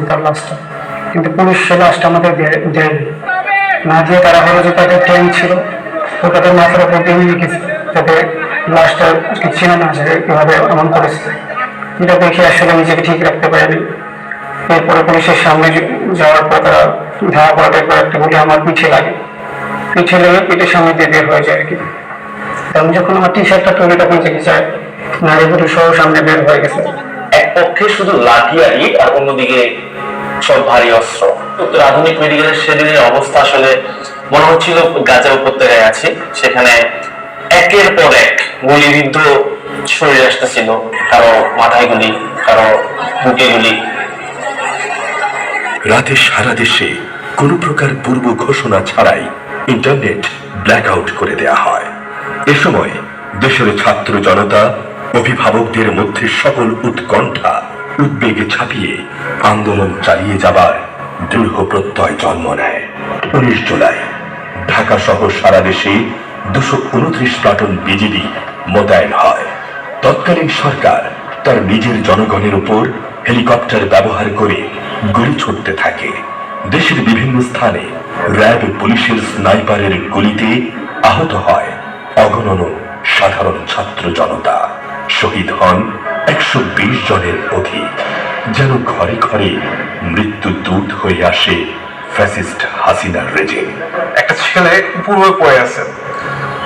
তার লাশটা, কিন্তু পুলিশ সে লাশটা আমাদের দেয়নি, না দিয়ে তারা হলো যে তাদের ট্রেন ছিল তো তাদের মাথার উপর দিয়ে নিয়ে গেছে যাতে লাশটা চেনা না যায়, এভাবে এমন করেছে। এটা দেখে আসলে নিজেকে ঠিক রাখতে পারেনি। এরপরে পুলিশের সামনে যাওয়ার পর তারা ধাওয়া করার পর একটা গুলি আমার পিঠে লাগে, পিঠে লেগে পিঠের সামনে দিয়ে বের হয়ে যায় আর কি। আমি যখন আমার টি শার্টটা তুলি তখন দেখি যায় নারী পুরুষ সহ সামনে বের হয়ে গেছে। এক পক্ষে শুধু লাঠিয়ারি আর অন্যদিকে সব ভারী অস্ত্র। আধুনিক মেডিকেলের সেদিনের অবস্থা আসলে মনে হচ্ছিল গাজা উপত্যকায় আছি, সেখানে একের পর এক গুলিবিদ্ধ শরীর আসতেছিল, কারো মাথায় গুলি, কারো বুকে গুলি। রাতে সারা দেশে কোনো প্রকার পূর্ব ঘোষণা ছাড়াই ইন্টারনেট ব্ল্যাক আউট করে দেয়া হয়। এ সময় দেশের ছাত্র জনতা, অভিভাবকদের মধ্যে সকল উৎকণ্ঠা উদ্বেগে ছাপিয়ে আন্দোলন চালিয়ে যাবার দৃঢ় প্রত্যয় জন্ম নেয়। 19 জুলাই ঢাকা সহ সারা দেশে 229 প্লাটুন বিজিবি মোতায়েন হয়। তৎকালীন সরকার তার নিজের জনগণের উপর হেলিকপ্টার ব্যবহার করে গুলি ছুটতে থাকে। দেশের বিভিন্ন স্থানে র্যাব পুলিশের স্নাইপারের গুলিতে আহত হয় অগণন সাধারণ ছাত্র জনতা। শহীদ হন 120 জনের অধিক। যেন ঘরে ঘরে মৃত্যু দূত হয়ে আসে ফ্যাসিস্ট হাসিনার রেজিম। একটা ছেলে পূর্বে পড়ে আছে,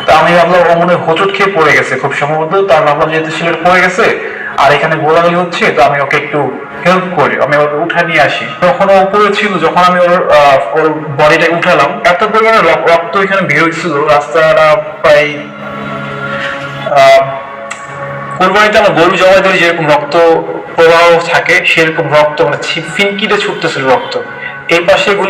তা আমি ভাবলাম ও মনে হোঁচট খেয়ে পড়ে গেছে খুব সম্ভবত। তার ভাবলাম যেহেতু ছেলেটা পড়ে গেছে আর এখানে গোলাগুলি হচ্ছে, তো আমি ওকে একটু হেল্প করি, আমি ওকে উঠা নিয়ে আসি। যখন ও উপরে ছিল, যখন আমি ওর বডিটাকে উঠালাম, এত পরিমাণে রক্ত এখানে বের হয়েছিল, রাস্তাটা প্রায় কোরবানিতে আমরা গরু জবাই দিলে যেরকম রক্ত প্রবাহ থাকে সেরকম রক্ত মানে ফিনকিতে ছুটতেছিল রক্ত। এই পাশে